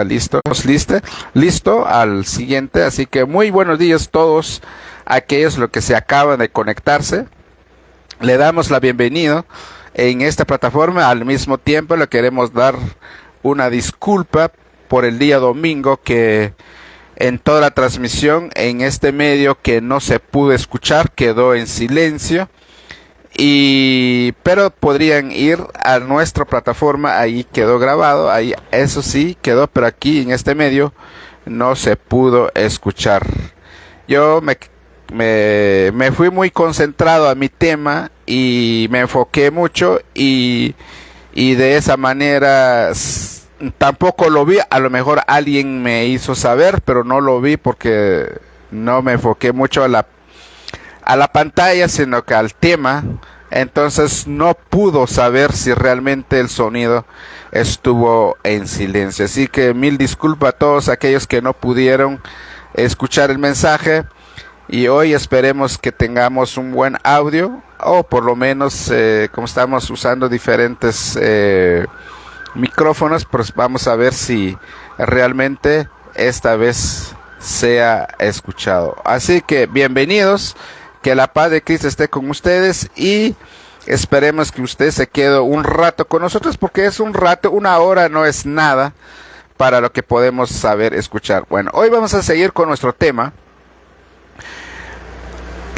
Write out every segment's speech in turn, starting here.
Listo, listo al siguiente, así que muy buenos días a todos aquellos los que se acaban de conectarse. Le damos la bienvenida en esta plataforma. Al mismo tiempo le queremos dar una disculpa por el día domingo que en toda la transmisión en este medio que no se pudo escuchar, quedó en silencio. Pero podrían ir a nuestra plataforma, ahí quedó grabado, ahí eso sí quedó, pero aquí en este medio no se pudo escuchar. Yo me fui muy concentrado a mi tema y me enfoqué mucho y de esa manera tampoco lo vi. A lo mejor alguien me hizo saber, pero no lo vi porque no me enfoqué mucho a la pantalla, sino que al tema. Entonces no pudo saber si realmente el sonido estuvo en silencio. Así que mil disculpas a todos aquellos que no pudieron escuchar el mensaje. Y hoy esperemos que tengamos un buen audio, o por lo menos como estamos usando diferentes micrófonos, pues vamos a ver si realmente esta vez sea escuchado. Así que bienvenidos. Que la paz de Cristo esté con ustedes y esperemos que usted se quede un rato con nosotros, porque es un rato, una hora no es nada para lo que podemos saber escuchar. Bueno, hoy vamos a seguir con nuestro tema.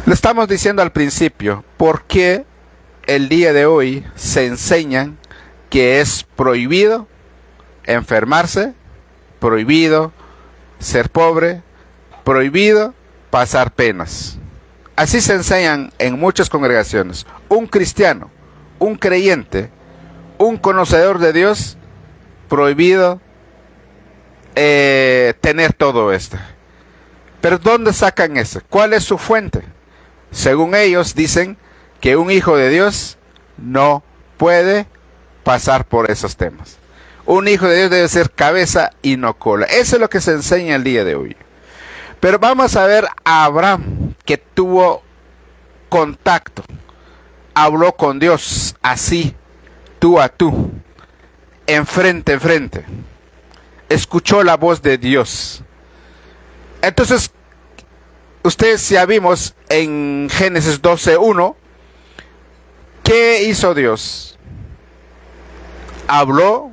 Le estamos diciendo al principio por qué el día de hoy se enseñan que es prohibido enfermarse, prohibido ser pobre, prohibido pasar penas. Así se enseñan en muchas congregaciones. Un cristiano, un creyente, un conocedor de Dios, prohibido tener todo esto. Pero ¿dónde sacan eso? ¿Cuál es su fuente? Según ellos dicen que un hijo de Dios no puede pasar por esos temas. Un hijo de Dios debe ser cabeza y no cola. Eso es lo que se enseña el día de hoy. Pero vamos a ver a Abraham, que tuvo contacto, habló con Dios así, tú a tú, enfrente a frente, escuchó la voz de Dios. Entonces, ustedes ya vimos en Génesis 12:1, ¿qué hizo Dios? Habló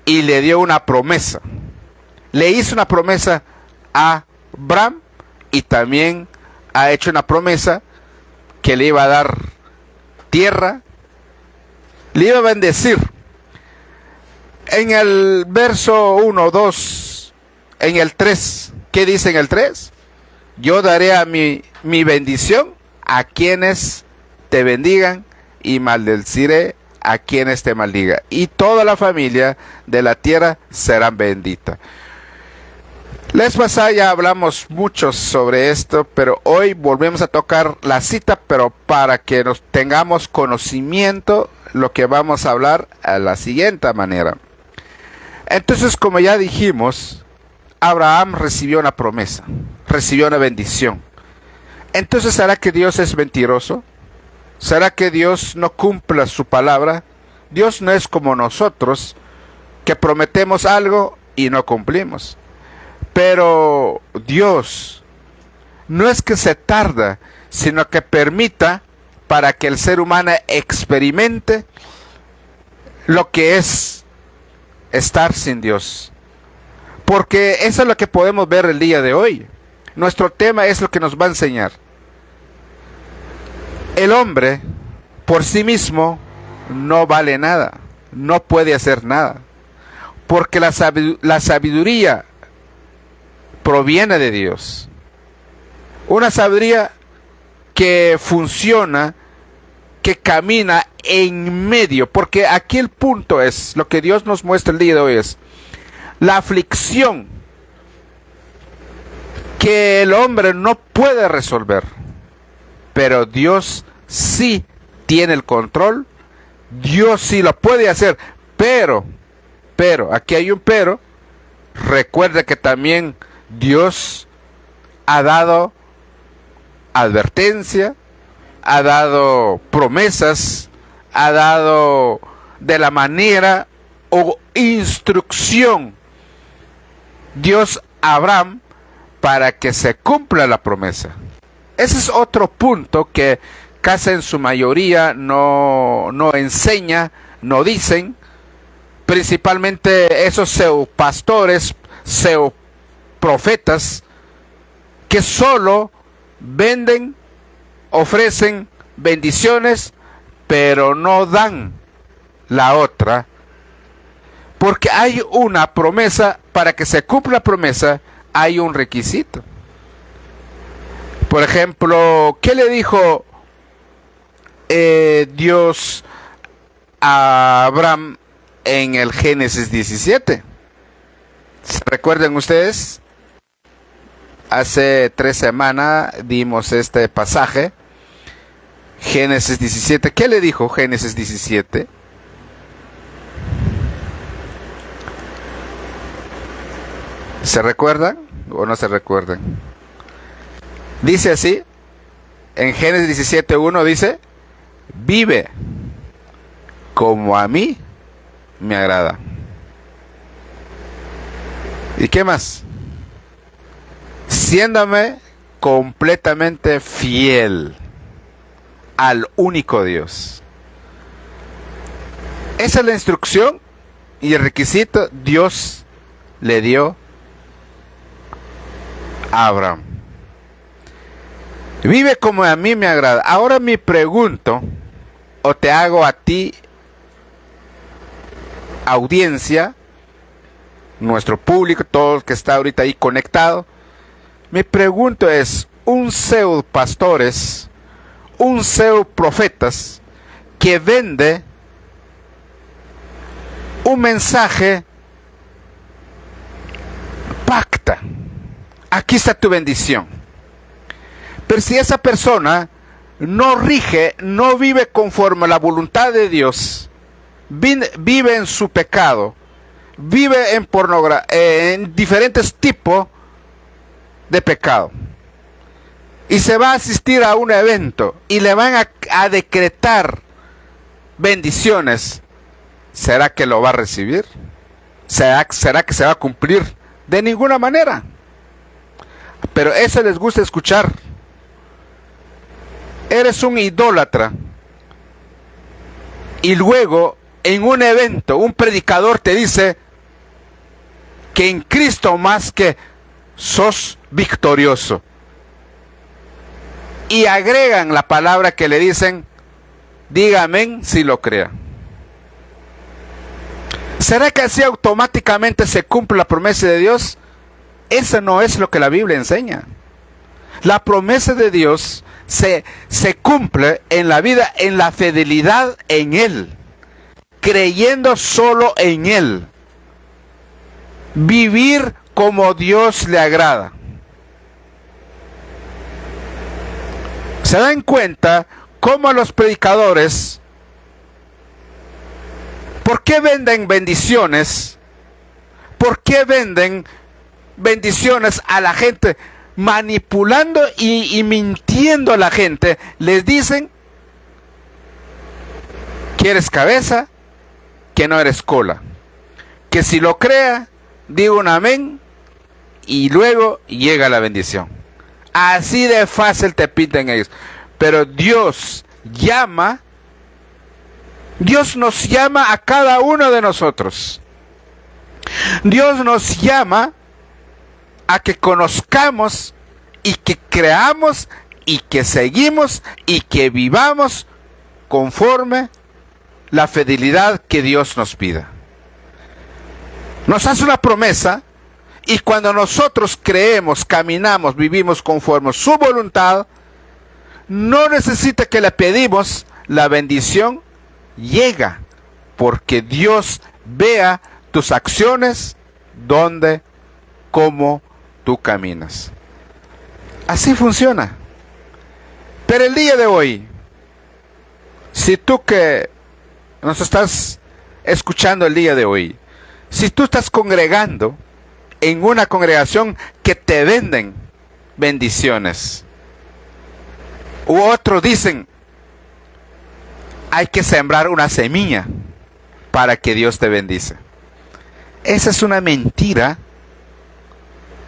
y le dio una promesa. Le hizo una promesa a Abraham y también ha hecho una promesa que le iba a dar tierra, le iba a bendecir. En el verso 1, 2, en el 3, ¿qué dice en el 3? Yo daré a mi bendición a quienes te bendigan y maldeciré a quienes te maldigan. Y toda la familia de la tierra serán benditas. La vez pasada ya hablamos mucho sobre esto, pero hoy volvemos a tocar la cita, pero para que nos tengamos conocimiento lo que vamos a hablar a la siguiente manera. Entonces, como ya dijimos, Abraham recibió una promesa, recibió una bendición. Entonces, ¿será que Dios es mentiroso? ¿Será que Dios no cumple su palabra? Dios no es como nosotros, que prometemos algo y no cumplimos. Pero Dios no es que se tarda, sino que permita para que el ser humano experimente lo que es estar sin Dios. Porque eso es lo que podemos ver el día de hoy. Nuestro tema es lo que nos va a enseñar. El hombre por sí mismo no vale nada, no puede hacer nada. Porque la sabiduría proviene de Dios. Una sabiduría que funciona, que camina en medio. Porque aquí el punto es, lo que Dios nos muestra el día de hoy es la aflicción que el hombre no puede resolver. Pero Dios sí tiene el control. Dios sí lo puede hacer. Pero, aquí hay un pero. Recuerde que también Dios ha dado advertencia, ha dado promesas, ha dado de la manera o instrucción Dios a Abraham para que se cumpla la promesa. Ese es otro punto que casi en su mayoría no enseña, no dicen, principalmente esos pseudopastores, pseudoprofetas, que solo venden, ofrecen bendiciones, pero no dan la otra, porque hay una promesa. Para que se cumpla la promesa hay un requisito. Por ejemplo, ¿qué le dijo Dios a Abraham en el Génesis 17? ¿Se recuerdan ustedes? Hace 3 semanas dimos este pasaje, Génesis 17. ¿Qué le dijo Génesis 17? ¿Se recuerdan o no se recuerdan? Dice así, en Génesis 17:1 dice, vive como a mí me agrada. ¿Y qué más? Siéndome completamente fiel al único Dios. Esa es la instrucción y el requisito Dios le dio a Abraham. Vive como a mí me agrada. Ahora me pregunto, o te hago a ti, audiencia, nuestro público, todo el que está ahorita ahí conectado, mi pregunto es, un pseudo pastores, un pseudo profetas que vende un mensaje, pacta, aquí está tu bendición. Pero si esa persona no rige, no vive conforme a la voluntad de Dios, vive en su pecado, vive en pornografía, en diferentes tipos de pecado, y se va a asistir a un evento y le van a decretar bendiciones, ¿será que lo va a recibir? ¿Será que se va a cumplir? De ninguna manera. Pero eso les gusta escuchar. Eres un idólatra y luego en un evento un predicador te dice que en Cristo más que sos victorioso, y agregan la palabra que le dicen, diga amén si lo crea. ¿Será que así automáticamente se cumple la promesa de Dios? Eso no es lo que la Biblia enseña. La promesa de Dios se cumple en la vida, en la fidelidad en Él, creyendo solo en Él, vivir como Dios le agrada. ¿Se dan cuenta cómo los predicadores, por qué venden bendiciones? ¿Por qué venden bendiciones a la gente? Manipulando y mintiendo a la gente. Les dicen que eres cabeza, que no eres cola, que si lo crea, diga un amén y luego llega la bendición. Así de fácil te pintan ellos. Pero Dios nos llama a cada uno de nosotros. Dios nos llama a que conozcamos y que creamos y que seguimos y que vivamos conforme la fidelidad que Dios nos pida. Nos hace una promesa y cuando nosotros creemos, caminamos, vivimos conforme a su voluntad, no necesita que le pedimos, la bendición llega, porque Dios vea tus acciones, dónde, cómo tú caminas. Así funciona. Pero el día de hoy, si tú que nos estás escuchando el día de hoy, si tú estás congregando en una congregación que te venden bendiciones, u otros dicen, hay que sembrar una semilla para que Dios te bendice. Esa es una mentira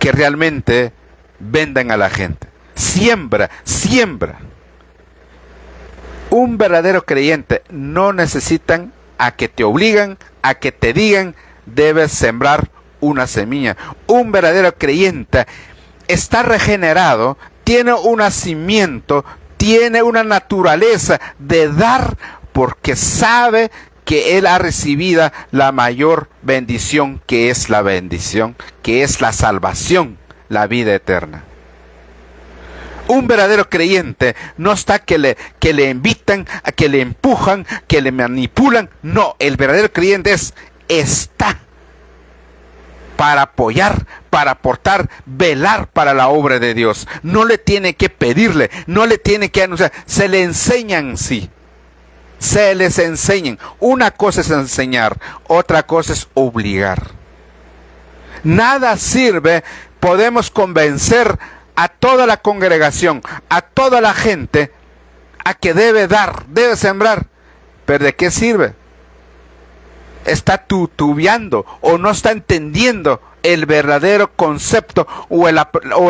que realmente vendan a la gente. Siembra, siembra. Un verdadero creyente no necesitan a que te obligan, a que te digan, debes sembrar una semilla. Un verdadero creyente está regenerado, tiene un nacimiento, tiene una naturaleza de dar, porque sabe que él ha recibido la mayor bendición, que es la bendición, que es la salvación, la vida eterna. Un verdadero creyente no está que le invitan, a que le empujan, que le manipulan. No, el verdadero creyente está para apoyar, para aportar, velar para la obra de Dios. No le tiene que pedirle, no le tiene que anunciar. Se le enseñan, sí. Se les enseñan. Una cosa es enseñar, otra cosa es obligar. Nada sirve, podemos convencer a toda la congregación, a toda la gente, a que debe dar, debe sembrar. ¿Pero de qué sirve? Está tutubeando o no está entendiendo el verdadero concepto o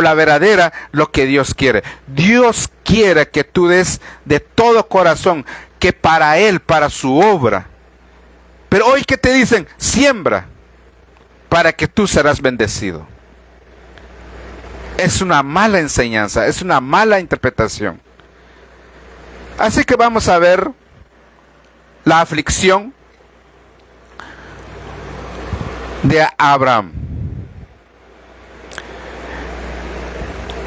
la verdadera lo que Dios quiere. Dios quiere que tú des de todo corazón, que para Él, para su obra. Pero hoy que te dicen, siembra, para que tú serás bendecido. Es una mala enseñanza, es una mala interpretación. Así que vamos a ver la aflicción de Abraham.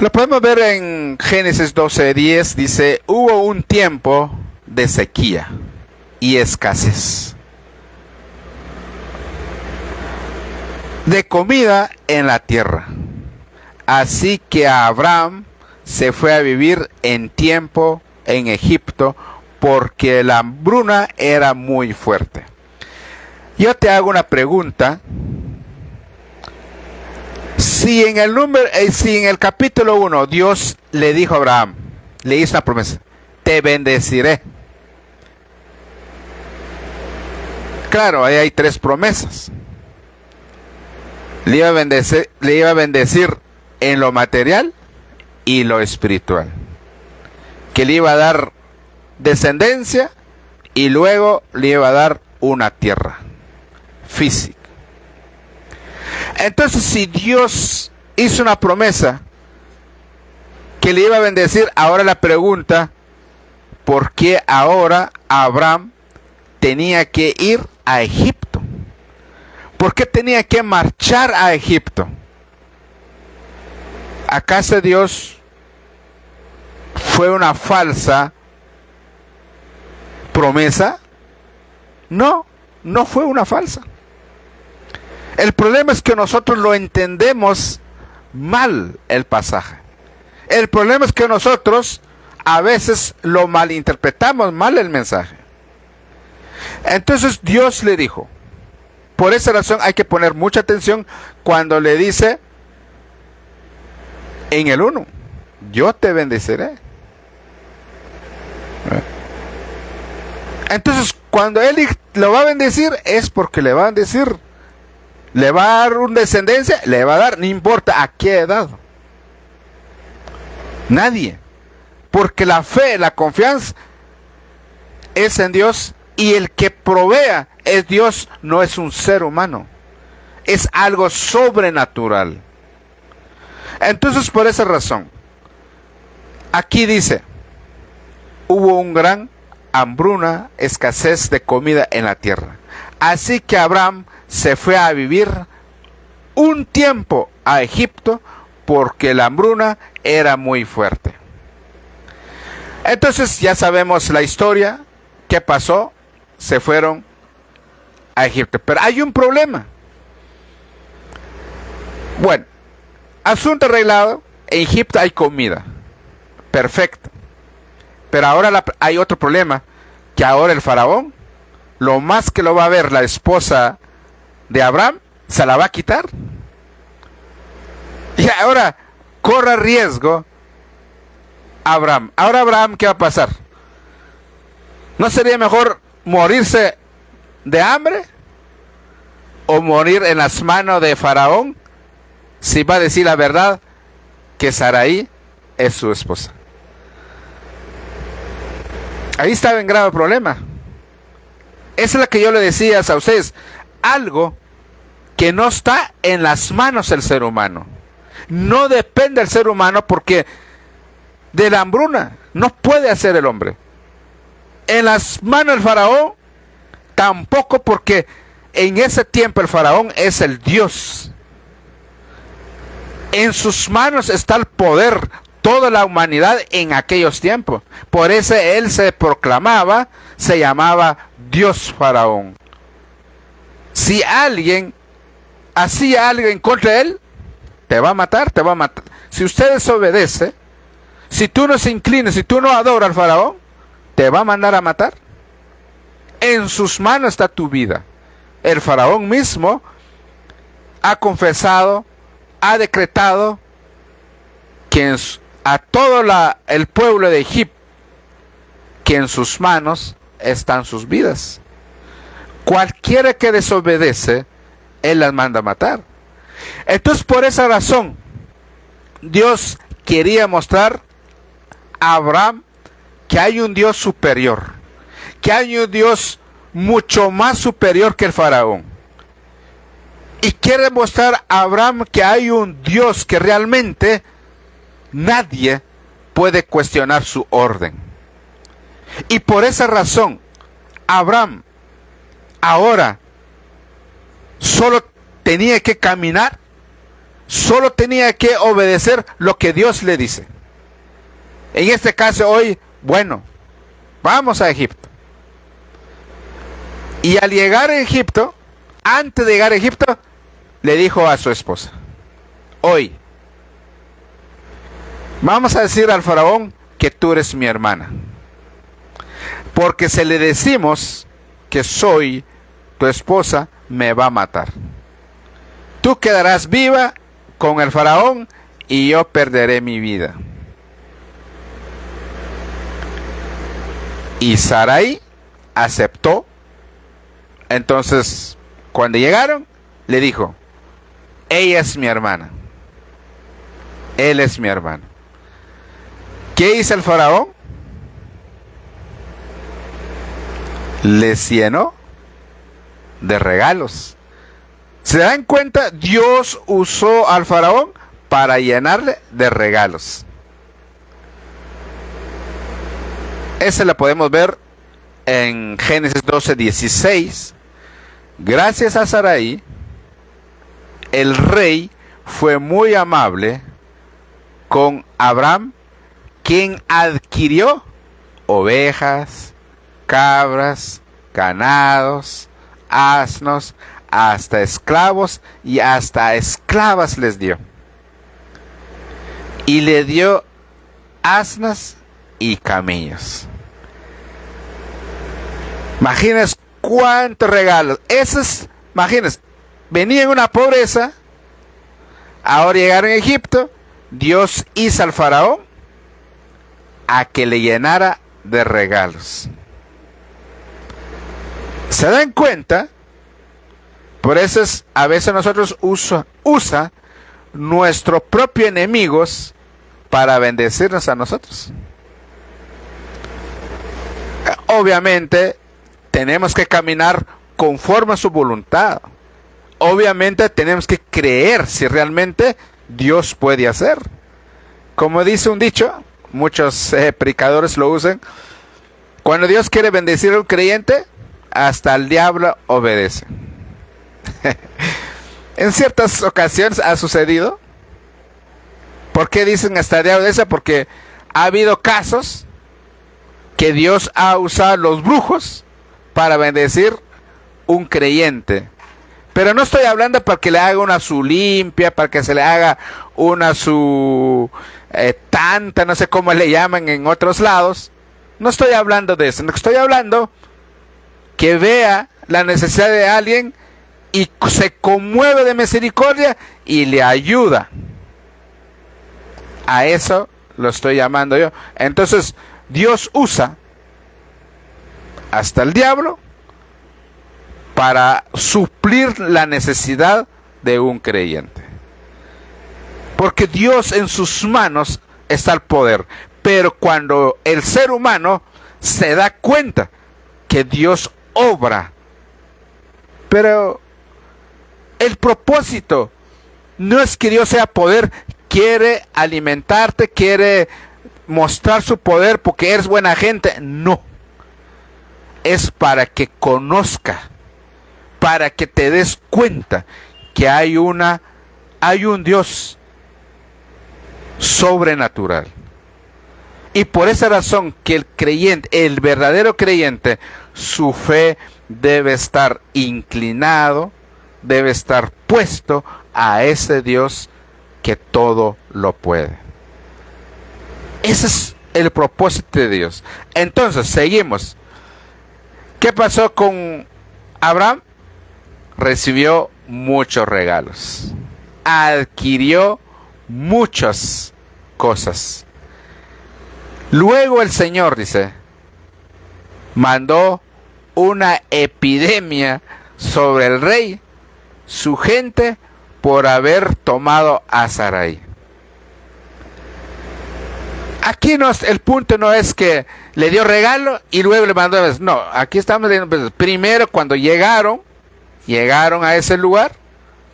Lo podemos ver en Génesis 12:10, dice, hubo un tiempo de sequía y escasez de comida en la tierra. Así que Abraham se fue a vivir en tiempo en Egipto, porque la hambruna era muy fuerte. Yo te hago una pregunta. Si en el capítulo 1 Dios le dijo a Abraham, le hizo una promesa, te bendeciré. Claro, ahí hay 3 promesas. Le iba a bendecir en lo material y lo espiritual. Que le iba a dar descendencia y luego le iba a dar una tierra física. Entonces, si Dios hizo una promesa que le iba a bendecir, ahora la pregunta, ¿por qué ahora Abraham tenía que ir a Egipto? ¿Por qué tenía que marchar a Egipto? ¿Acaso Dios fue una falsa promesa? No, no fue una falsa. El problema es que nosotros lo entendemos mal el pasaje. El problema es que nosotros a veces lo malinterpretamos mal el mensaje. Entonces Dios le dijo, por esa razón hay que poner mucha atención cuando le dice en el 1, yo te bendeciré. Entonces, cuando Él lo va a bendecir, es porque le va a bendecir. Le va a dar una descendencia, le va a dar, no importa a qué edad. Nadie. Porque la fe, la confianza es en Dios, y el que provea es Dios, no es un ser humano. Es algo sobrenatural. Entonces, por esa razón, aquí dice, hubo un gran hambruna, escasez de comida en la tierra. Así que Abraham se fue a vivir un tiempo a Egipto, porque la hambruna era muy fuerte. Entonces ya sabemos la historia, qué pasó, se fueron a Egipto. Pero hay un problema. Bueno, asunto arreglado, en Egipto hay comida, perfecto. Pero ahora hay otro problema, que ahora el faraón, lo más que lo va a ver la esposa de Abraham, se la va a quitar. Y ahora corre riesgo Abraham. Ahora Abraham, ¿qué va a pasar? ¿No sería mejor morirse de hambre o morir en las manos de Faraón si va a decir la verdad que Sarai es su esposa? Ahí estaba en grave problema. Esa es la que yo le decía a ustedes. Algo que no está en las manos del ser humano. No depende del ser humano, porque de la hambruna no puede hacer el hombre. En las manos del faraón tampoco, porque en ese tiempo el faraón es el Dios. En sus manos está el poder, toda la humanidad en aquellos tiempos. Por eso él se proclamaba, se llamaba Dios Faraón. Si alguien hacía algo en contra de él, te va a matar, te va a matar. Si usted desobedece, si tú no se inclinas, si tú no adoras al faraón, te va a mandar a matar. En sus manos está tu vida. El faraón mismo ha confesado, ha decretado que a todo el pueblo de Egipto, que en sus manos están sus vidas. Cualquiera que desobedece, él las manda a matar. Entonces, por esa razón, Dios quería mostrar a Abraham que hay un Dios superior, que hay un Dios mucho más superior que el faraón. Y quiere mostrar a Abraham que hay un Dios que realmente nadie puede cuestionar su orden. Y por esa razón, Abraham ahora solo tenía que caminar, solo tenía que obedecer lo que Dios le dice. En este caso hoy, bueno, vamos a Egipto. Y al llegar a Egipto, antes de llegar a Egipto, le dijo a su esposa: hoy vamos a decir al faraón que tú eres mi hermana, porque si le decimos que soy tu esposa, me va a matar. Tú quedarás viva con el faraón y yo perderé mi vida. Y Sarai aceptó. Entonces, cuando llegaron, le dijo: ella es mi hermana, él es mi hermano. ¿Qué hizo el faraón? Les llenó de regalos. ¿Se dan cuenta? Dios usó al faraón para llenarle de regalos. Ese lo podemos ver en Génesis 12:16. Gracias a Sarai, el rey fue muy amable con Abraham, quien adquirió ovejas, cabras, ganados, asnos, hasta esclavos y hasta esclavas les dio. Y le dio asnas y camellos. Imagínense cuántos regalos. Esos, imagínense, venía en una pobreza, ahora llegaron a Egipto, Dios hizo al faraón a que le llenara de regalos. ¿Se dan cuenta? Por eso a veces nosotros usa nuestros propios enemigos para bendecirnos a nosotros. Obviamente tenemos que caminar conforme a su voluntad. Obviamente tenemos que creer si realmente Dios puede hacer. Como dice un dicho, muchos predicadores lo usan: cuando Dios quiere bendecir a un creyente, hasta el diablo obedece. En ciertas ocasiones ha sucedido. ¿Por qué dicen hasta el diablo obedece? Porque ha habido casos que Dios ha usado los brujos para bendecir un creyente. Pero no estoy hablando para que le haga una su limpia, para que se le haga una su tanta, no sé cómo le llaman en otros lados. No estoy hablando de eso. Estoy hablando que vea la necesidad de alguien y se conmueve de misericordia y le ayuda. A eso lo estoy llamando yo. Entonces, Dios usa hasta el diablo para suplir la necesidad de un creyente. Porque Dios en sus manos está el poder. Pero cuando el ser humano se da cuenta que Dios obra, pero el propósito no es que Dios sea poder, quiere alimentarte, quiere mostrar su poder porque eres buena gente. No. Es para que conozca, para que te des cuenta que hay un Dios sobrenatural. Y por esa razón que el creyente, el verdadero creyente, su fe debe estar inclinado, debe estar puesto a ese Dios que todo lo puede. Ese es el propósito de Dios. Entonces, seguimos. ¿Qué pasó con Abraham? Recibió muchos regalos. Adquirió muchas cosas. Luego el Señor, dice, mandó una epidemia sobre el rey, su gente, por haber tomado a Sarai. Aquí el punto no es que le dio regalo y luego le mandó. No, aquí estamos diciendo, primero cuando llegaron a ese lugar,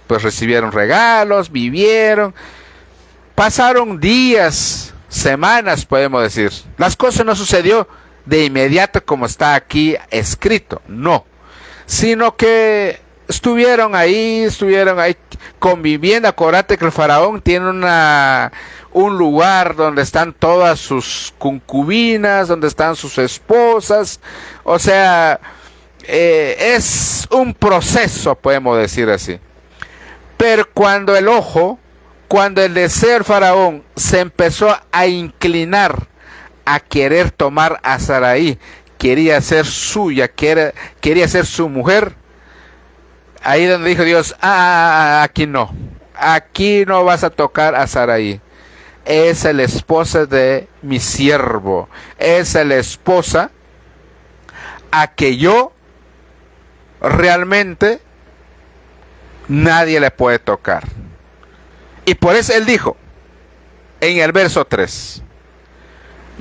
pues recibieron regalos, vivieron, pasaron días, semanas, podemos decir. Las cosas no sucedió de inmediato como está aquí escrito, no, sino que estuvieron ahí conviviendo. Acuérdate que el faraón tiene un lugar donde están todas sus concubinas, donde están sus esposas. O sea, es un proceso, podemos decir así. Pero cuando el deseo del faraón se empezó a inclinar a querer tomar a Sarai, quería ser suya, quería ser su mujer, ahí donde dijo Dios, aquí no vas a tocar a Sarai. Es la esposa de mi siervo, es la esposa a que yo realmente nadie le puede tocar. Y por eso él dijo en el verso 3,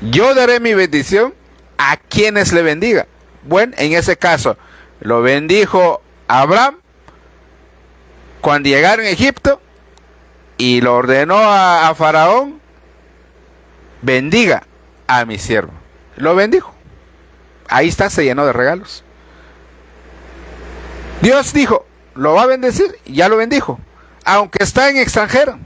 yo daré mi bendición a quienes le bendiga. Bueno, en ese caso lo bendijo Abraham cuando llegaron a Egipto, y lo ordenó a Faraón, bendiga a mi siervo. Lo bendijo. Ahí está, se llenó de regalos. Dios dijo, lo va a bendecir, y ya lo bendijo. Aunque está en extranjero.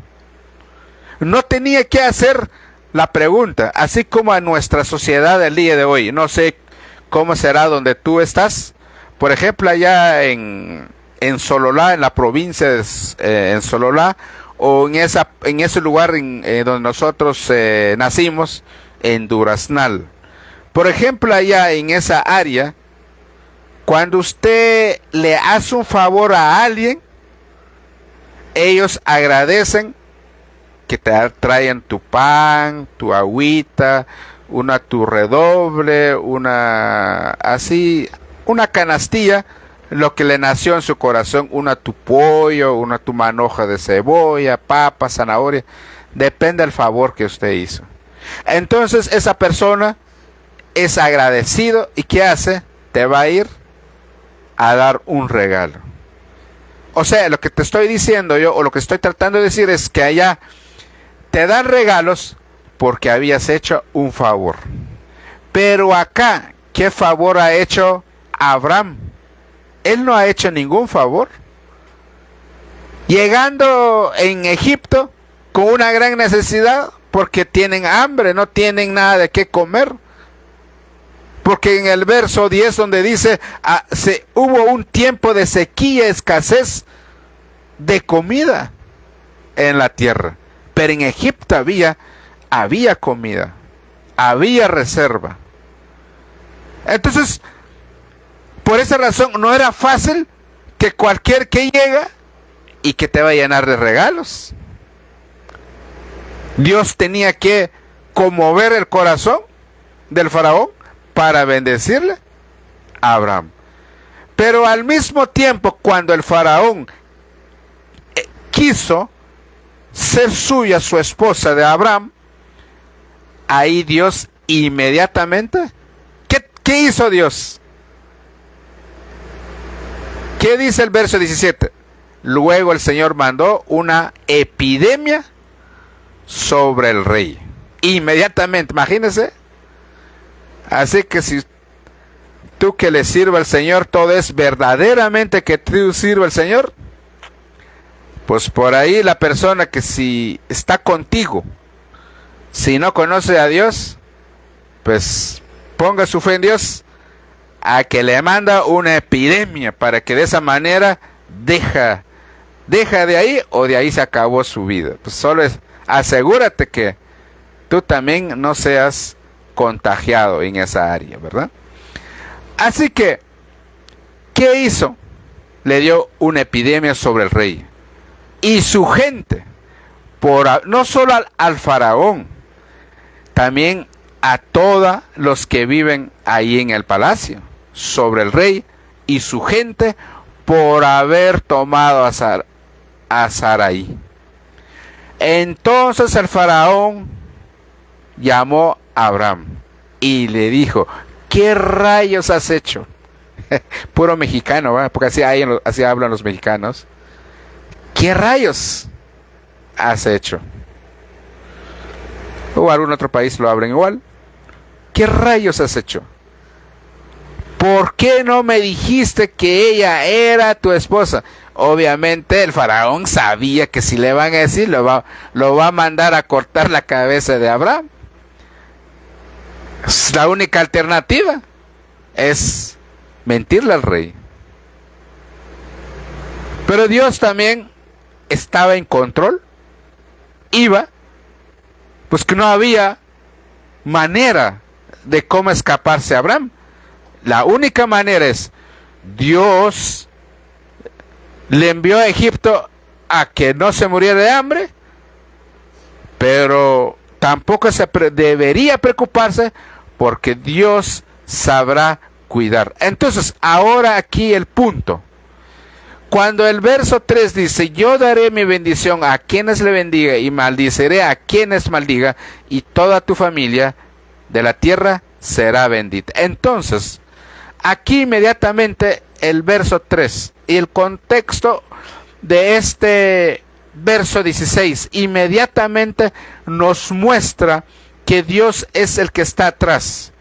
No tenía que hacer la pregunta, así como a nuestra sociedad del día de hoy. No sé cómo será donde tú estás. Por ejemplo, allá en Sololá, en la provincia en Sololá, o en ese lugar donde nosotros nacimos, en Duraznal. Por ejemplo, allá en esa área, cuando usted le hace un favor a alguien, ellos agradecen que te traigan tu pan, tu agüita, tu redoble, una canastilla, lo que le nació en su corazón, tu pollo, tu manoja de cebolla, papa, zanahoria, depende del favor que usted hizo. Entonces esa persona es agradecido, y ¿qué hace? Te va a ir a dar un regalo. O sea, lo que te estoy diciendo yo, o lo que estoy tratando de decir, es que allá te dan regalos porque habías hecho un favor. Pero acá, ¿qué favor ha hecho Abraham? Él no ha hecho ningún favor. Llegando en Egipto con una gran necesidad, porque tienen hambre, no tienen nada de qué comer. Porque en el verso 10 donde dice, hubo un tiempo de sequía, escasez de comida en la tierra. Pero en Egipto había comida, había reserva. Entonces, por esa razón no era fácil que cualquier que llega y que te va a llenar de regalos. Dios tenía que conmover el corazón del faraón para bendecirle a Abraham. Pero al mismo tiempo, cuando el faraón quiso ser suya su esposa de Abraham, ahí Dios inmediatamente, ¿qué hizo Dios? ¿Qué dice el verso 17? Luego el Señor mandó una epidemia sobre el rey. Inmediatamente, imagínense. Así que si tú que le sirva al Señor, todo es verdaderamente que tú sirva al Señor, pues por ahí la persona que si está contigo, si no conoce a Dios, pues ponga su fe en Dios, a que le manda una epidemia para que de esa manera deja de ahí, o de ahí se acabó su vida. Pues solo asegúrate que tú también no seas contagiado en esa área, ¿verdad? Así que, ¿qué hizo? Le dio una epidemia sobre el rey y su gente, no solo al faraón, también a todos los que viven ahí en el palacio, sobre el rey y su gente, por haber tomado a Sarai. Entonces el faraón llamó a Abraham y le dijo: ¿qué rayos has hecho? Puro mexicano, ¿verdad? Porque así hablan los mexicanos. ¿Qué rayos has hecho? O algún otro país lo hablan igual. ¿Qué rayos has hecho? ¿Por qué no me dijiste que ella era tu esposa? Obviamente el faraón sabía que si le van a decir, lo va a mandar a cortar la cabeza de Abraham. La única alternativa es mentirle al rey. Pero Dios también estaba en control. Pues que no había manera de cómo escaparse a Abraham. La única manera es Dios le envió a Egipto a que no se muriera de hambre, pero tampoco debería preocuparse, porque Dios sabrá cuidar. Entonces, ahora aquí el punto. Cuando el verso 3 dice: yo daré mi bendición a quienes le bendiga y maldiciré a quienes maldiga, y toda tu familia de la tierra será bendita. Entonces, aquí inmediatamente el verso 3 y el contexto de este verso 16 inmediatamente nos muestra que Dios es el que está atrás.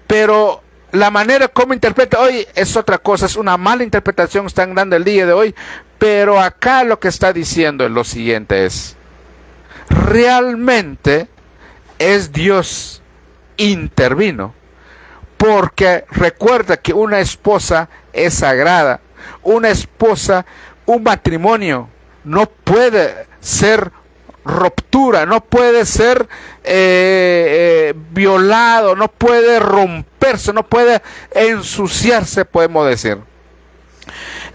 Pero la manera como interpreta hoy es otra cosa, es una mala interpretación, están dando el día de hoy. Pero acá lo que está diciendo es lo siguiente: es realmente es Dios intervino, porque recuerda que una esposa es sagrada. Una esposa, un matrimonio no puede ser ruptura, no puede ser violado, no puede romperse, no puede ensuciarse, podemos decir.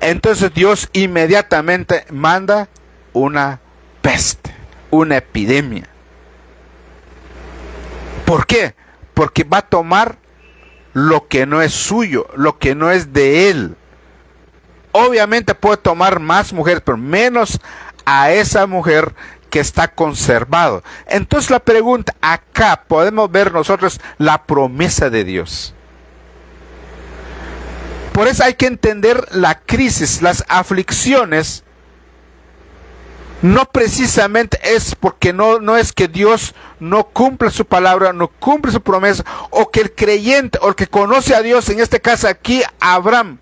Entonces Dios inmediatamente manda una peste, una epidemia. ¿Por qué? Porque va a tomar lo que no es suyo, lo que no es de él. Obviamente puede tomar más mujeres, pero menos a esa mujer que está conservado. Entonces la pregunta, acá podemos ver nosotros la promesa de Dios. Por eso hay que entender la crisis, las aflicciones. No precisamente es porque no es que Dios no cumple su palabra, no cumple su promesa, o que el creyente o el que conoce a Dios, en este caso aquí Abraham,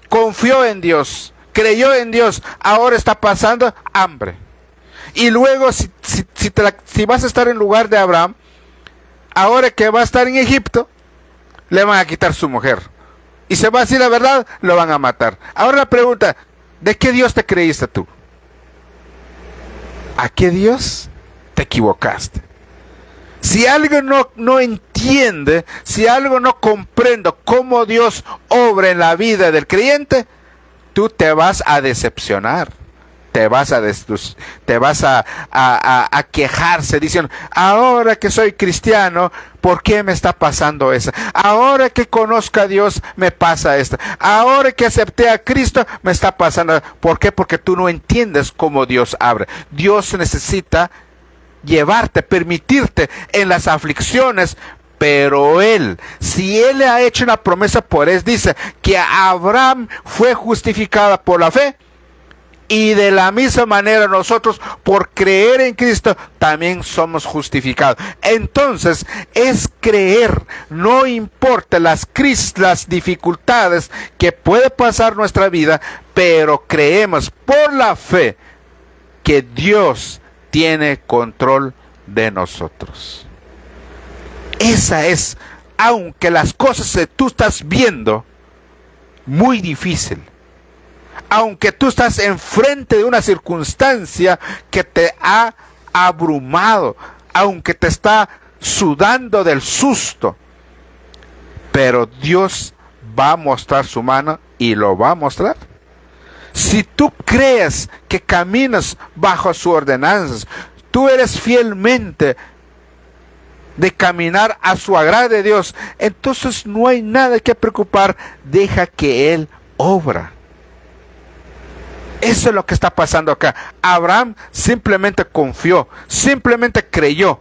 confió en Dios, creyó en Dios, ahora está pasando hambre. Y luego si vas a estar en lugar de Abraham, ahora que va a estar en Egipto, le van a quitar su mujer. Y se va a decir la verdad, lo van a matar. Ahora la pregunta, ¿de qué Dios te creíste tú? ¿A qué Dios te equivocaste? Si algo no entiende, si algo no comprende cómo Dios obra en la vida del creyente, tú te vas a decepcionar. te vas a quejarse diciendo, ahora que soy cristiano, ¿por qué me está pasando eso? Ahora que conozco a Dios, me pasa esto. Ahora que acepté a Cristo, me está pasando. ¿Por qué? Porque tú no entiendes cómo Dios abre. Dios necesita llevarte, permitirte en las aflicciones, pero Él, si Él le ha hecho una promesa, por eso dice que Abraham fue justificado por la fe, y de la misma manera nosotros, por creer en Cristo, también somos justificados. Entonces, es creer, no importa las crisis, las dificultades que puede pasar nuestra vida, pero creemos por la fe que Dios tiene control de nosotros. Esa es, aunque las cosas que tú estás viendo muy difícil, aunque tú estás enfrente de una circunstancia que te ha abrumado, aunque te está sudando del susto, pero Dios va a mostrar su mano y lo va a mostrar. Si tú crees que caminas bajo sus ordenanzas, tú eres fielmente de caminar a su agrado de Dios, entonces no hay nada que preocupar, deja que Él obra. Eso es lo que está pasando acá. Abraham simplemente confió, simplemente creyó.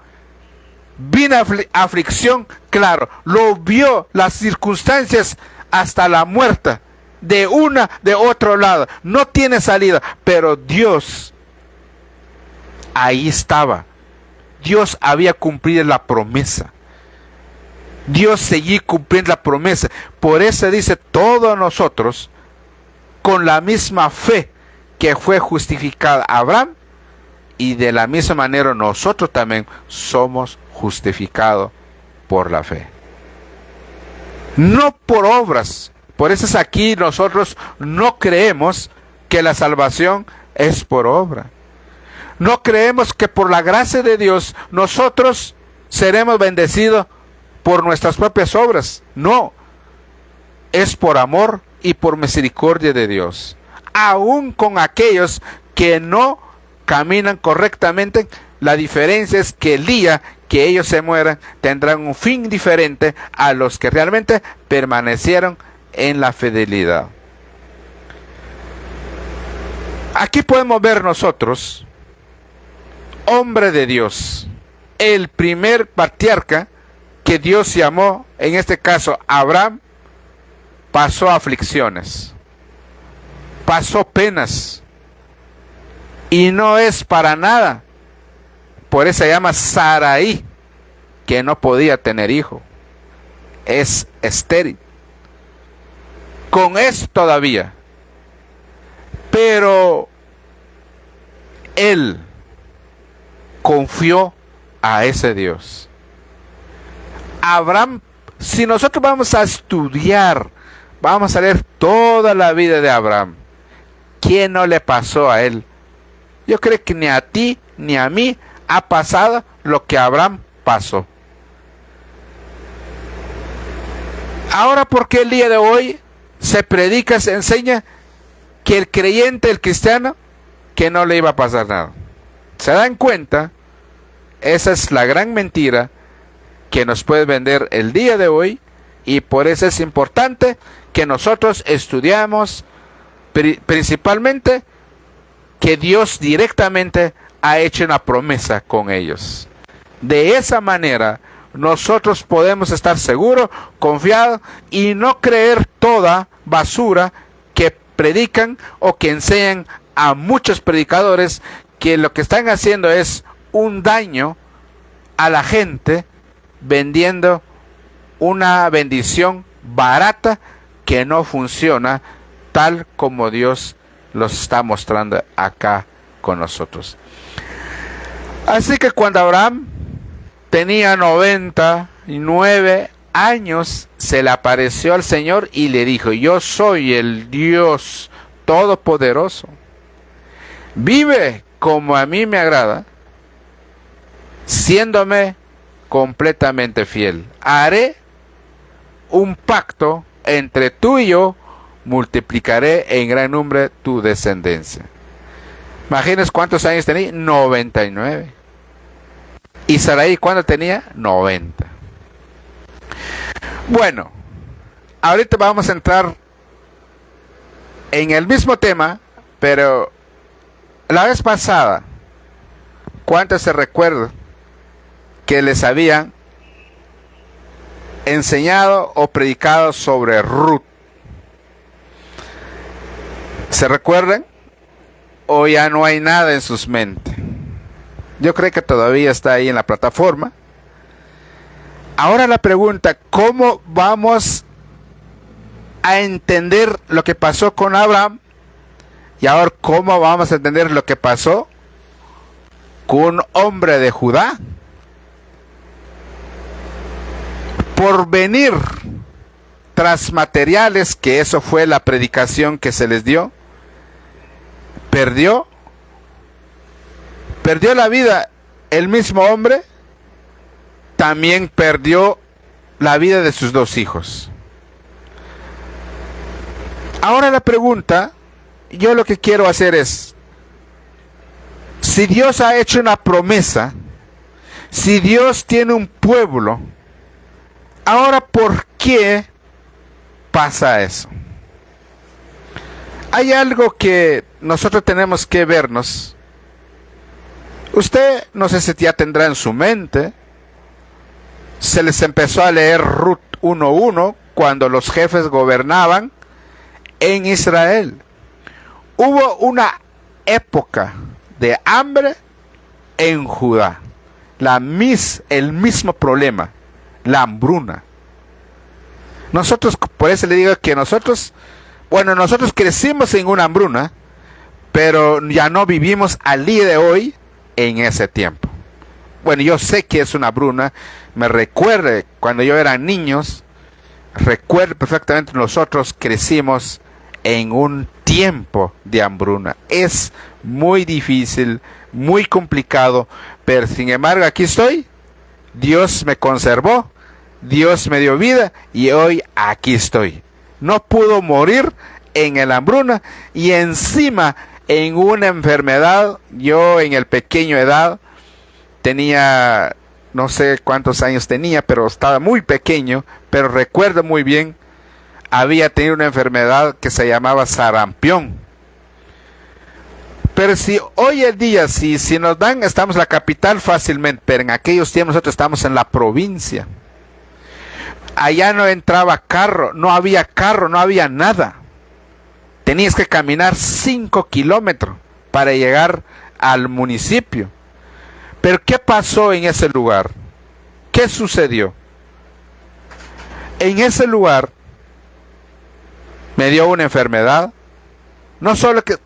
Vino aflicción, claro, lo vio las circunstancias hasta la muerte, de otro lado, no tiene salida, pero Dios ahí estaba. Dios había cumplido la promesa. Dios seguía cumpliendo la promesa. Por eso dice, todos nosotros, con la misma fe que fue justificada Abraham, y de la misma manera nosotros también somos justificados por la fe. No por obras. Por eso es aquí nosotros no creemos que la salvación es por obra. No creemos que por la gracia de Dios nosotros seremos bendecidos por nuestras propias obras. No, es por amor y por misericordia de Dios. Aún con aquellos que no caminan correctamente, la diferencia es que el día que ellos se mueran tendrán un fin diferente a los que realmente permanecieron en la fidelidad. Aquí podemos ver nosotros, hombre de Dios, el primer patriarca que Dios llamó, en este caso Abraham, pasó aflicciones, pasó penas, y no es para nada, por eso se llama Sarai, que no podía tener hijo, es estéril, con eso todavía, pero él confió a ese Dios. Abraham, si nosotros vamos a estudiar, vamos a leer toda la vida de Abraham, ¿qué no le pasó a él? Yo creo que ni a ti ni a mí ha pasado lo que Abraham pasó. Ahora, ¿por qué el día de hoy se predica, se enseña que el creyente, el cristiano, que no le iba a pasar nada? ¿Se dan cuenta? Esa es la gran mentira que nos puede vender el día de hoy, y por eso es importante que nosotros estudiamos principalmente que Dios directamente ha hecho una promesa con ellos. De esa manera nosotros podemos estar seguros, confiados y no creer toda basura que predican o que enseñan a muchos predicadores, que lo que están haciendo es un daño a la gente, vendiendo una bendición barata que no funciona tal como Dios los está mostrando acá con nosotros. Así que cuando Abraham tenía 99 años, se le apareció al Señor y le dijo: yo soy el Dios Todopoderoso, vive como a mí me agrada, siéndome completamente fiel. Haré un pacto entre tú y yo, multiplicaré en gran número tu descendencia. Imagínense cuántos años tenía. 99. Y Sarai, ¿cuándo tenía? 90. Bueno, ahorita vamos a entrar en el mismo tema, pero la vez pasada, ¿cuántos se recuerdan que les habían enseñado o predicado sobre Ruth? ¿Se recuerdan? ¿O ya no hay nada en sus mentes? Yo creo que todavía está ahí en la plataforma. Ahora la pregunta, ¿cómo vamos a entender lo que pasó con Abraham? Y ahora, ¿cómo vamos a entender lo que pasó con un hombre de Judá? Por venir tras materiales, que eso fue la predicación que se les dio, perdió la vida el mismo hombre, también perdió la vida de sus 2 hijos. Ahora la pregunta, yo lo que quiero hacer es, si Dios ha hecho una promesa, si Dios tiene un pueblo, ahora ¿por qué pasa eso? Hay algo que nosotros tenemos que vernos. Usted, no sé si ya tendrá en su mente, se les empezó a leer Ruth 1:1 cuando los jefes gobernaban en Israel. Hubo una época de hambre en Judá. El mismo problema, la hambruna. Nosotros, por eso le digo que nosotros crecimos en una hambruna, pero ya no vivimos al día de hoy en ese tiempo. Bueno, yo sé que es una hambruna, me recuerda cuando yo era niños, recuerdo perfectamente, nosotros crecimos en un tiempo de hambruna. Es muy difícil, muy complicado, pero sin embargo aquí estoy. Dios me conservó, Dios me dio vida y hoy aquí estoy. No pudo morir en la hambruna y encima en una enfermedad. Yo en el pequeño edad tenía, no sé cuántos años tenía, pero estaba muy pequeño, pero recuerdo muy bien, había tenido una enfermedad que se llamaba sarampión. Pero si hoy en día, si nos dan, estamos en la capital fácilmente, pero en aquellos tiempos nosotros estamos en la provincia. Allá no entraba carro, no había nada. Tenías que caminar 5 kilómetros para llegar al municipio. Pero ¿qué pasó en ese lugar? ¿Qué sucedió? En ese lugar me dio una enfermedad. No solo que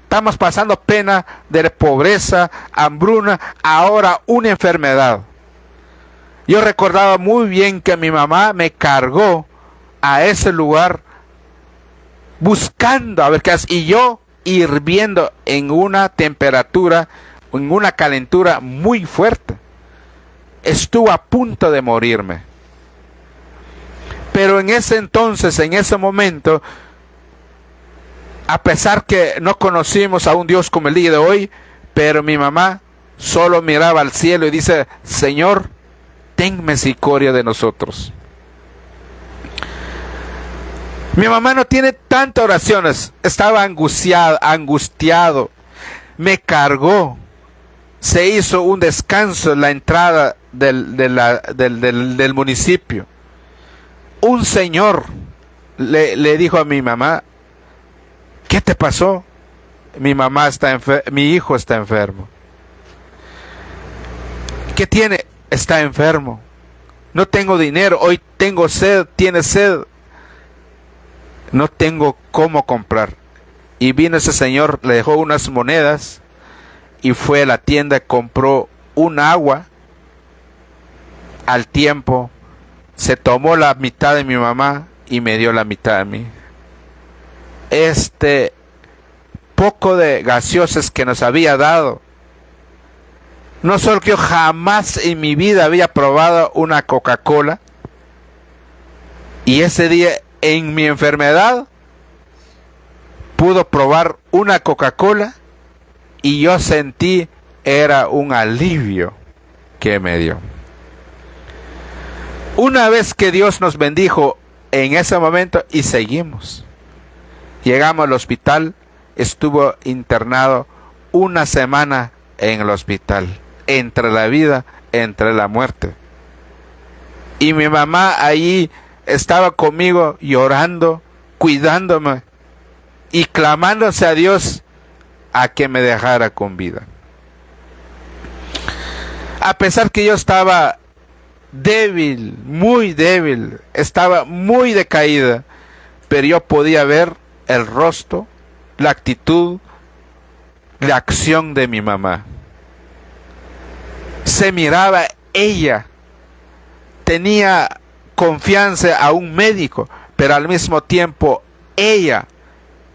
estamos pasando pena de pobreza, hambruna, ahora una enfermedad. Yo recordaba muy bien que mi mamá me cargó a ese lugar buscando a ver qué hace, y yo hirviendo en una temperatura, en una calentura muy fuerte. Estuve a punto de morirme. Pero en ese entonces, en ese momento, a pesar que no conocimos a un Dios como el día de hoy, pero mi mamá solo miraba al cielo y dice: Señor, ten misericordia de nosotros. Mi mamá no tiene tantas oraciones, estaba angustiado, me cargó, se hizo un descanso en la entrada del municipio. Un señor le dijo a mi mamá: ¿qué te pasó? Mi hijo está enfermo. ¿Qué tiene? Está enfermo. No tengo dinero, hoy tengo sed, tiene sed. No tengo cómo comprar. Y vino ese señor, le dejó unas monedas y fue a la tienda, compró un agua. Al tiempo se tomó la mitad de mi mamá y me dio la mitad a mí. Poco de gaseosas que nos había dado. No solo que yo jamás en mi vida había probado una Coca-Cola, y ese día en mi enfermedad pudo probar una Coca-Cola y yo sentí era un alivio que me dio. Una vez que Dios nos bendijo en ese momento y seguimos. Llegamos al hospital, estuvo internado una semana en el hospital, entre la vida, entre la muerte. Y mi mamá ahí estaba conmigo llorando, cuidándome y clamándose a Dios a que me dejara con vida. A pesar que yo estaba débil, estaba muy decaída, pero yo podía ver el rostro, la actitud, la acción de mi mamá. Se miraba ella, tenía confianza a un médico, pero al mismo tiempo ella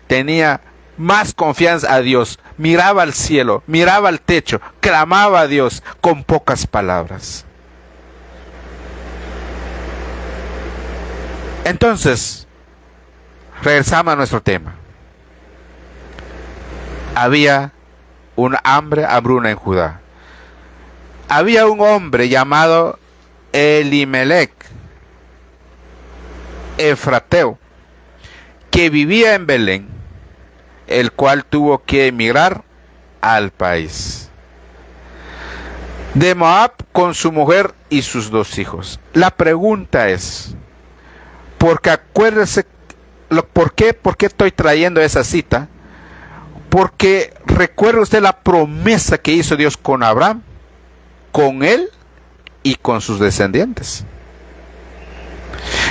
tenía más confianza a Dios, miraba al cielo, miraba al techo, clamaba a Dios con pocas palabras. Entonces, regresamos a nuestro tema. Había una hambruna en Judá. Había un hombre llamado Elimelech, efrateo, que vivía en Belén, el cual tuvo que emigrar al país de Moab con su mujer y sus 2 hijos. La pregunta es, porque acuérdese, ¿por qué estoy trayendo esa cita? Porque recuerda usted la promesa que hizo Dios con Abraham, con él y con sus descendientes.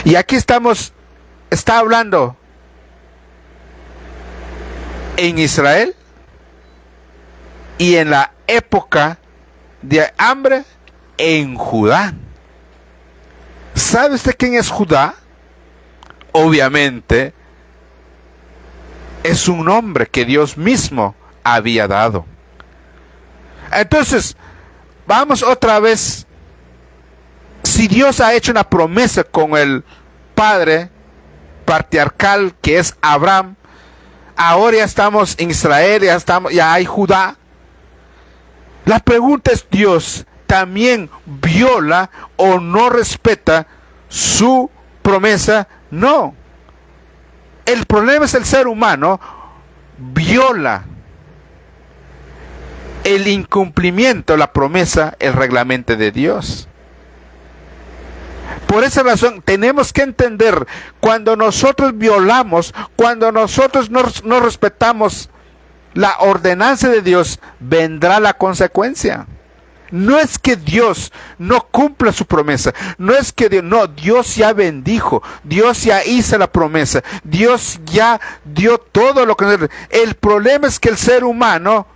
Y aquí está hablando en Israel y en la época de hambre en Judá. ¿Sabe usted quién es Judá? Obviamente es un nombre que Dios mismo había dado. Entonces, vamos otra vez. Si Dios ha hecho una promesa con el padre patriarcal que es Abraham, ahora ya estamos en Israel, ya hay Judá. La pregunta es, ¿Dios también viola o no respeta su promesa? No. El problema es el ser humano viola el incumplimiento, la promesa, el reglamento de Dios. Por esa razón tenemos que entender, cuando nosotros violamos, cuando nosotros no respetamos la ordenanza de Dios, vendrá la consecuencia. No es que Dios no cumpla su promesa, no es que Dios ya bendijo, Dios ya hizo la promesa, Dios ya dio todo lo que... El problema es que el ser humano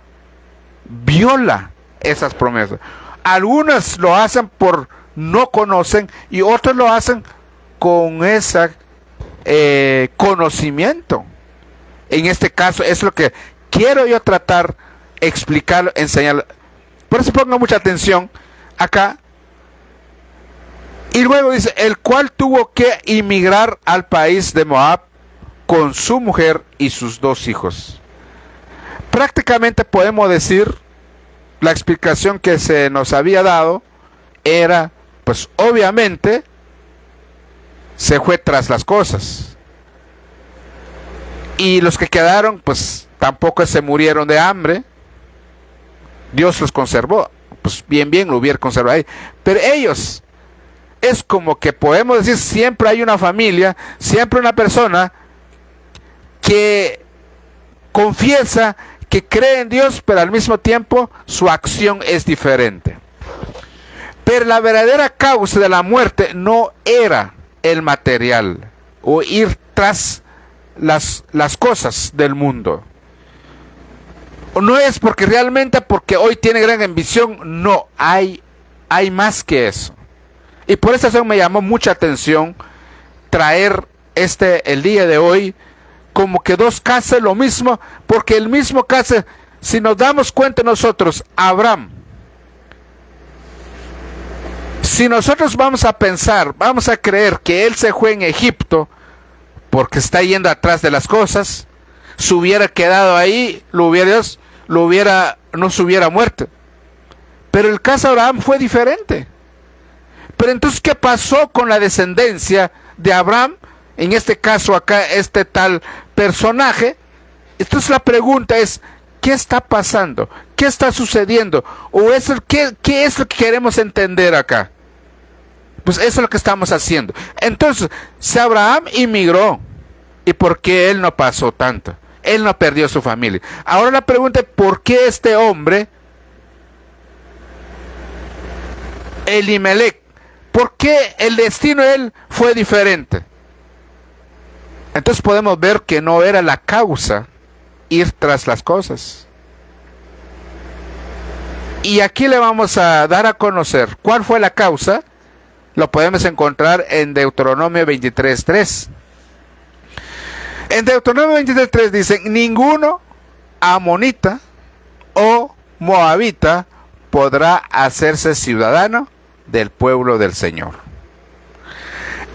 viola esas promesas. Algunos lo hacen por no conocen y otros lo hacen con ese conocimiento. En este caso es lo que quiero yo tratar, explicarlo, enseñarlo. Por eso pongan mucha atención acá. Y luego dice, el cual tuvo que emigrar al país de Moab con su mujer y sus 2 hijos. Prácticamente podemos decir, la explicación que se nos había dado era, pues obviamente, se fue tras las cosas. Y los que quedaron, pues tampoco se murieron de hambre. Dios los conservó, pues bien lo hubiera conservado ahí. Pero ellos, es como que podemos decir, siempre hay una familia, siempre una persona que confiesa, que cree en Dios, pero al mismo tiempo su acción es diferente. Pero la verdadera causa de la muerte no era el material o ir tras las cosas del mundo. No es porque hoy tiene gran ambición, no, hay más que eso. Y por esa razón me llamó mucha atención traer el día de hoy como que 2 casos lo mismo, porque el mismo caso, si nos damos cuenta nosotros, Abraham, si nosotros vamos a pensar, vamos a creer que él se fue en Egipto porque está yendo atrás de las cosas, se hubiera quedado ahí, lo hubiera... no se hubiera muerto. Pero el caso de Abraham fue diferente. Pero entonces, ¿qué pasó con la descendencia de Abraham? En este caso acá, este tal personaje. Entonces la pregunta es, ¿qué está pasando? ¿Qué está sucediendo? ¿O qué es lo que queremos entender acá? Pues eso es lo que estamos haciendo. Entonces, si Abraham inmigró, ¿y por qué él no pasó tanto? Él no perdió su familia. Ahora la pregunta es, ¿por qué este hombre, Elimelech, por qué el destino de él fue diferente? Entonces podemos ver que no era la causa ir tras las cosas. Y aquí le vamos a dar a conocer cuál fue la causa. Lo podemos encontrar en Deuteronomio 23:3. En Deuteronomio 23:3 dice, ninguno amonita o moabita podrá hacerse ciudadano del pueblo del Señor.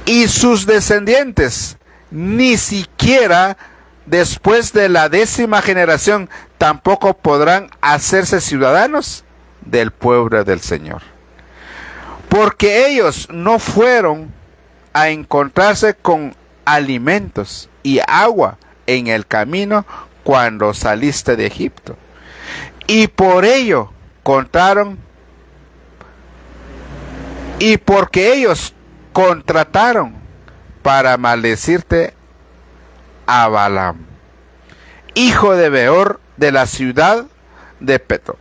Y sus descendientes, ni siquiera después de la 10ª generación, tampoco podrán hacerse ciudadanos del pueblo del Señor. Porque ellos no fueron a encontrarse con alimentos y agua en el camino cuando saliste de Egipto. Y por ello contaron, y porque ellos contrataron para maldecirte a Balaam, hijo de Beor, de la ciudad de Petor,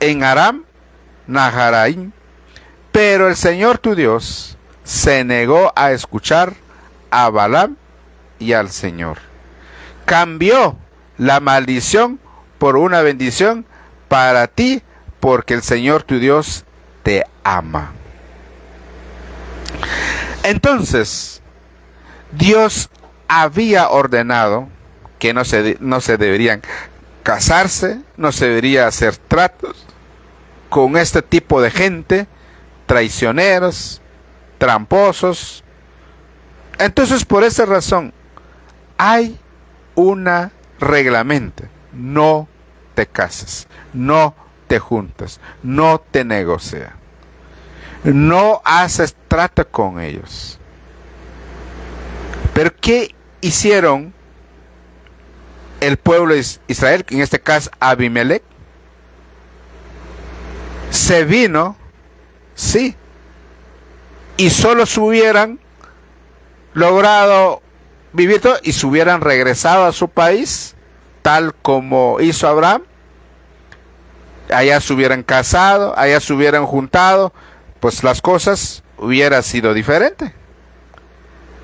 en Aram Naharaim. Pero el Señor tu Dios se negó a escuchar a Balaam y al Señor. Cambió la maldición por una bendición para ti, porque el Señor tu Dios te ama. Entonces, Dios había ordenado que no se deberían casarse, no se debería hacer tratos con este tipo de gente, traicioneros, tramposos. Entonces, por esa razón, hay un reglamento: no te cases, no te juntas, no te negocias, no haces trato con ellos. Pero ¿qué hicieron el pueblo de Israel? En este caso Abimelech se vino, sí, y solo se hubieran logrado vivir todo y se hubieran regresado a su país, tal como hizo Abraham. Allá se hubieran casado, allá se hubieran juntado, pues las cosas hubieran sido diferentes.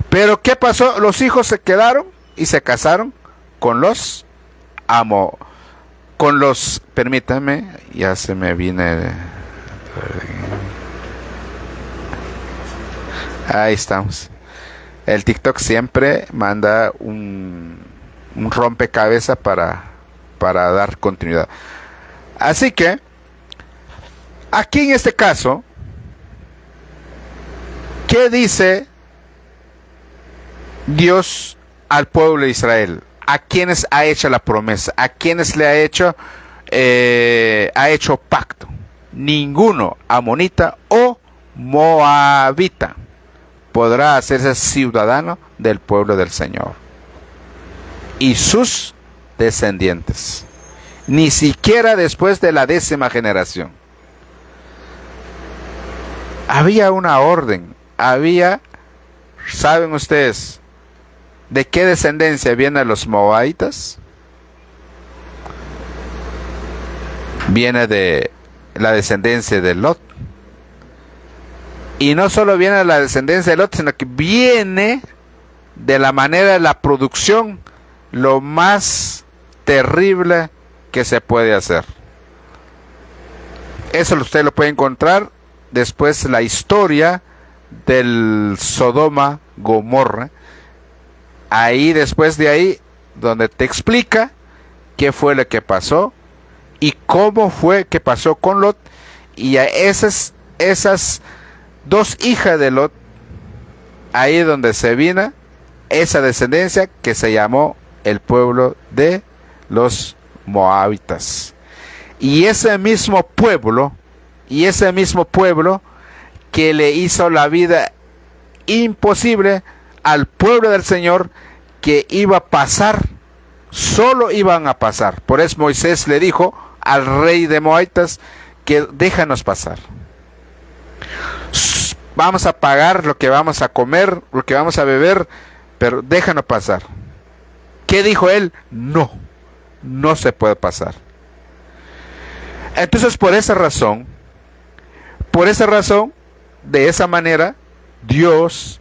Pero ¿qué pasó? Los hijos se quedaron y se casaron con los permítame, ya se me viene. Ahí estamos. El TikTok siempre manda un rompecabezas para dar continuidad. Así que, aquí en este caso, ¿qué dice Dios al pueblo de Israel? ¿A quienes ha hecho la promesa? ¿A quienes le ha hecho pacto? Ninguno amonita o moabita podrá hacerse ciudadano del pueblo del Señor y sus descendientes, ni siquiera después de la 10ª generación. Había una orden, ¿saben ustedes de qué descendencia vienen los moabitas? Viene de la descendencia de Lot. Y no solo viene de la descendencia de Lot, sino que viene de la manera de la producción, lo más terrible que se puede hacer. Eso usted lo puede encontrar después, la historia del Sodoma Gomorra. Ahí, después de ahí, donde te explica qué fue lo que pasó y cómo fue que pasó con Lot y a esas dos hijas de Lot, ahí donde se vino esa descendencia que se llamó el pueblo de los moabitas. Y ese mismo pueblo que le hizo la vida imposible al pueblo del Señor, que iba a pasar, solo iban a pasar. Por eso Moisés le dijo al rey de moabitas que déjanos pasar. Vamos a pagar lo que vamos a comer, lo que vamos a beber, pero déjanos pasar. ¿Qué dijo él? No, no se puede pasar. Entonces, por esa razón, de esa manera, Dios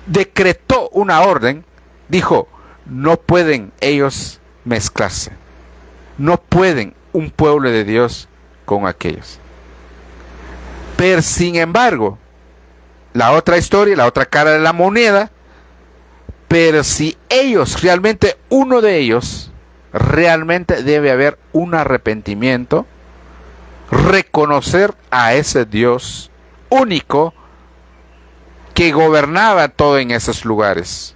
decretó una orden, dijo, no pueden ellos mezclarse, no pueden un pueblo de Dios con aquellos. Pero sin embargo, la otra historia, la otra cara de la moneda, pero si ellos, realmente uno de ellos, realmente debe haber un arrepentimiento, reconocer a ese Dios único que gobernaba todo en esos lugares.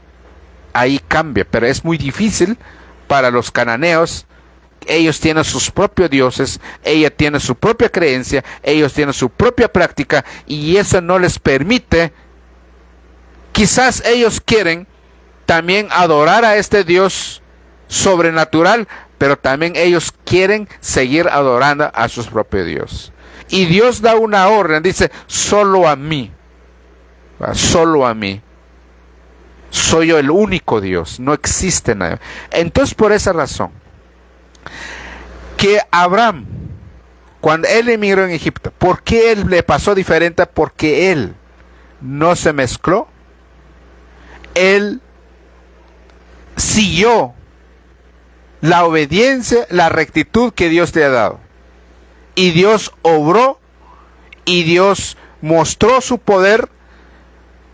Ahí cambia, pero es muy difícil para los cananeos. Ellos tienen sus propios dioses, ella tiene su propia creencia, ellos tienen su propia práctica, y eso no les permite. Quizás ellos quieren también adorar a este Dios sobrenatural, pero también ellos quieren seguir adorando a su propio Dios. Y Dios da una orden, dice, solo a mí, solo a mí. Soy yo el único Dios, no existe nadie. Entonces, por esa razón, que Abraham, cuando él emigró en Egipto, ¿por qué él le pasó diferente? Porque él no se mezcló, él siguió la obediencia, la rectitud que Dios le ha dado. Y Dios obró, y Dios mostró su poder.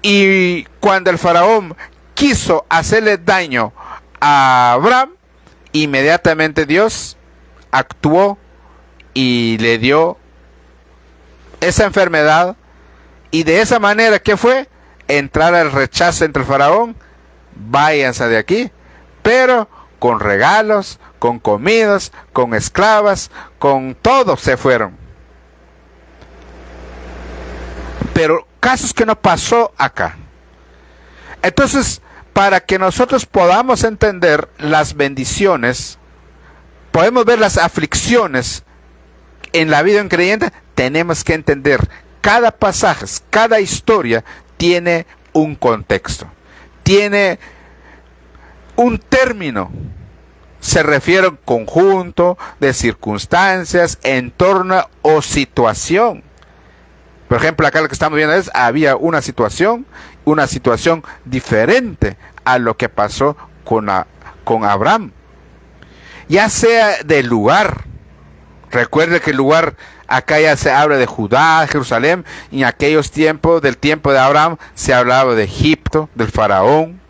Y cuando el faraón quiso hacerle daño a Abraham, inmediatamente Dios actuó y le dio esa enfermedad. Y de esa manera, ¿qué fue? Entrar al rechazo entre el faraón. Váyanse de aquí. Pero con regalos, con comidas, con esclavas, con todo se fueron. Pero casos que no pasó acá. Entonces, para que nosotros podamos entender las bendiciones, podemos ver las aflicciones en la vida de un creyente, tenemos que entender cada pasaje, cada historia tiene un contexto, tiene un término. Se refiere a un conjunto de circunstancias, entorno o situación. Por ejemplo, acá lo que estamos viendo es, había una situación diferente a lo que pasó con Abraham. Ya sea del lugar. Recuerde que el lugar, acá ya se habla de Judá, Jerusalén, y en aquellos tiempos, del tiempo de Abraham, se hablaba de Egipto, del faraón.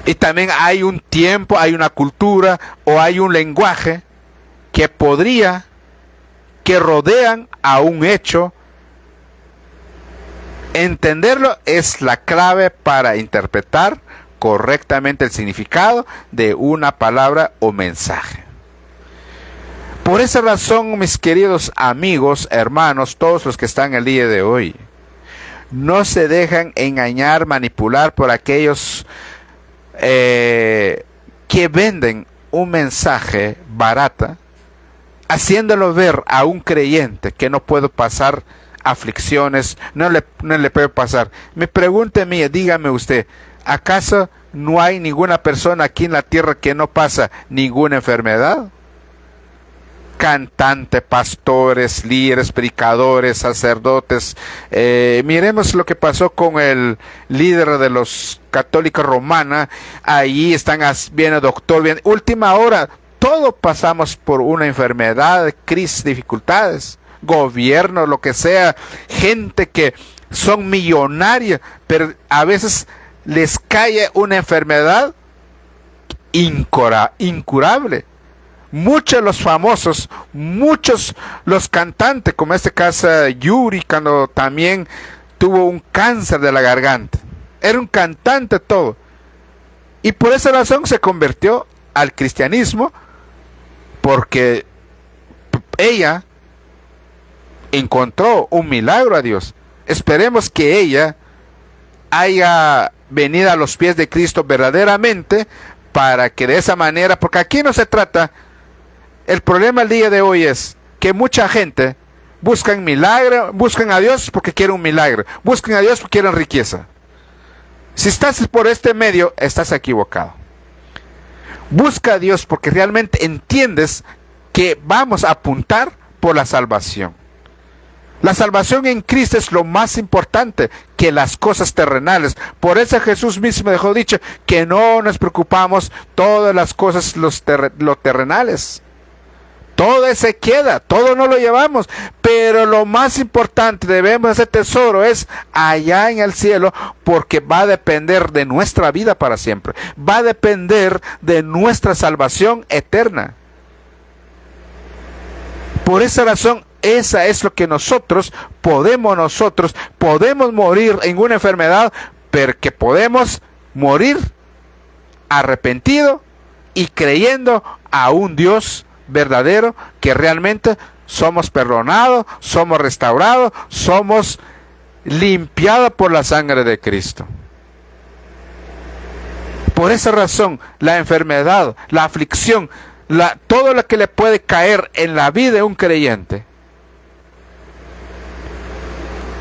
Y también hay un tiempo, hay una cultura o hay un lenguaje que rodean a un hecho. Entenderlo es la clave para interpretar correctamente el significado de una palabra o mensaje. Por esa razón, mis queridos amigos, hermanos, todos los que están el día de hoy, no se dejan engañar, manipular por aquellos que venden un mensaje barata, haciéndolo ver a un creyente que no puede pasar aflicciones, no le puede pasar. Me pregunte a mí, dígame usted, ¿acaso no hay ninguna persona aquí en la tierra que no pasa ninguna enfermedad? Cantantes, pastores, líderes, predicadores, sacerdotes. Miremos lo que pasó con el líder de los católicos romana. Ahí están viendo doctor, bien. Última hora, todos pasamos por una enfermedad, crisis, dificultades, gobierno, lo que sea, gente que son millonarios, pero a veces les cae una enfermedad incurable. Muchos los famosos, muchos los cantantes, como en este caso Yuri, cuando también tuvo un cáncer de la garganta. Era un cantante todo. Y por esa razón se convirtió al cristianismo porque ella encontró un milagro a Dios. Esperemos que ella haya venido a los pies de Cristo verdaderamente, para que de esa manera, porque aquí no se trata, el problema el día de hoy es que mucha gente buscan milagro, buscan a Dios porque quieren un milagro, buscan a Dios porque quieren riqueza. Si estás por este medio, estás equivocado. Busca a Dios porque realmente entiendes que vamos a apuntar por la salvación. La salvación en Cristo es lo más importante que las cosas terrenales. Por eso Jesús mismo dejó dicho que no nos preocupamos todas las cosas, los terrenales. Todo se queda, todo no lo llevamos, pero lo más importante, debemos hacer tesoro, es allá en el cielo, porque va a depender de nuestra vida para siempre, va a depender de nuestra salvación eterna. Por esa razón, esa es lo que nosotros podemos morir en una enfermedad, pero que podemos morir arrepentido y creyendo a un Dios verdadero, que realmente somos perdonados, somos restaurados, somos limpiados por la sangre de Cristo. Por esa razón, la enfermedad, la aflicción, todo lo que le puede caer en la vida de un creyente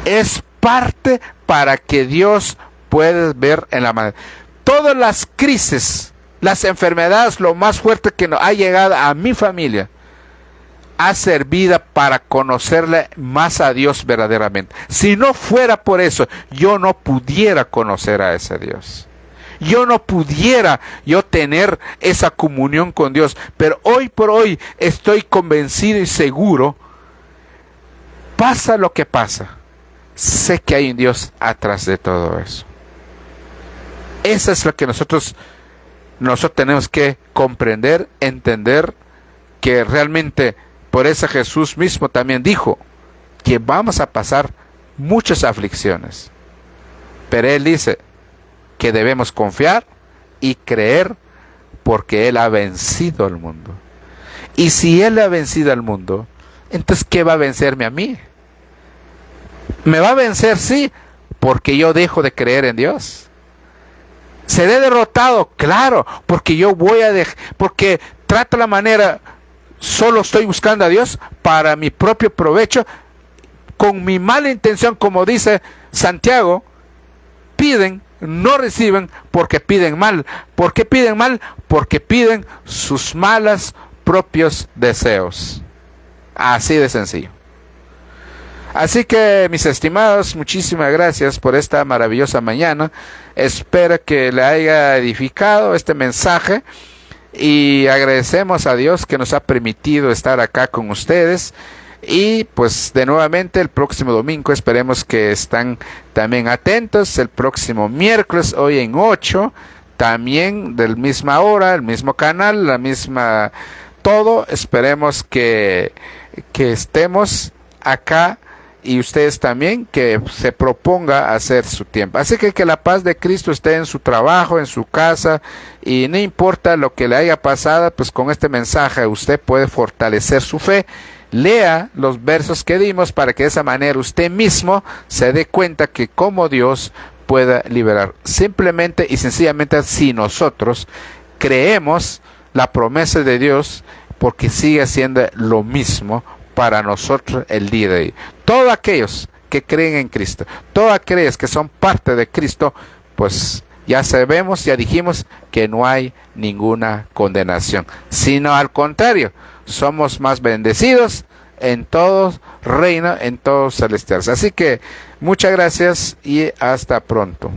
es parte para que Dios pueda ver en la manera. Todas las crisis, las enfermedades, lo más fuerte que nos ha llegado a mi familia, ha servido para conocerle más a Dios verdaderamente. Si no fuera por eso, yo no pudiera conocer a ese Dios. Yo no pudiera tener esa comunión con Dios. Pero hoy por hoy estoy convencido y seguro, pasa lo que pasa, sé que hay un Dios atrás de todo eso. Eso es lo que nosotros tenemos que comprender, entender, que realmente por eso Jesús mismo también dijo que vamos a pasar muchas aflicciones. Pero Él dice que debemos confiar y creer, porque Él ha vencido al mundo. Y si Él ha vencido al mundo, entonces ¿qué va a vencerme a mí? Me va a vencer, sí, porque yo dejo de creer en Dios. ¿Seré derrotado? Claro, porque yo voy a porque trato la manera, solo estoy buscando a Dios para mi propio provecho, con mi mala intención, como dice Santiago, piden, no reciben, porque piden mal. ¿Por qué piden mal? Porque piden sus malos propios deseos. Así de sencillo. Así que, mis estimados, muchísimas gracias por esta maravillosa mañana. Espero que le haya edificado este mensaje, y agradecemos a Dios que nos ha permitido estar acá con ustedes. Y pues de nuevamente el próximo domingo esperemos que están también atentos. El próximo miércoles, hoy en 8, también de la misma hora, el mismo canal, la misma todo. Esperemos que estemos acá, y ustedes también, que se proponga hacer su tiempo. Así que la paz de Cristo esté en su trabajo, en su casa, y no importa lo que le haya pasado, pues con este mensaje usted puede fortalecer su fe. Lea los versos que dimos para que de esa manera usted mismo se dé cuenta que como Dios pueda liberar. Simplemente y sencillamente, si nosotros creemos la promesa de Dios, porque sigue siendo lo mismo para nosotros el día de hoy. Todos aquellos que creen en Cristo, todos aquellos que son parte de Cristo, pues ya sabemos, ya dijimos que no hay ninguna condenación, sino al contrario, somos más bendecidos en todo reino, en todos celestiales. Así que muchas gracias y hasta pronto.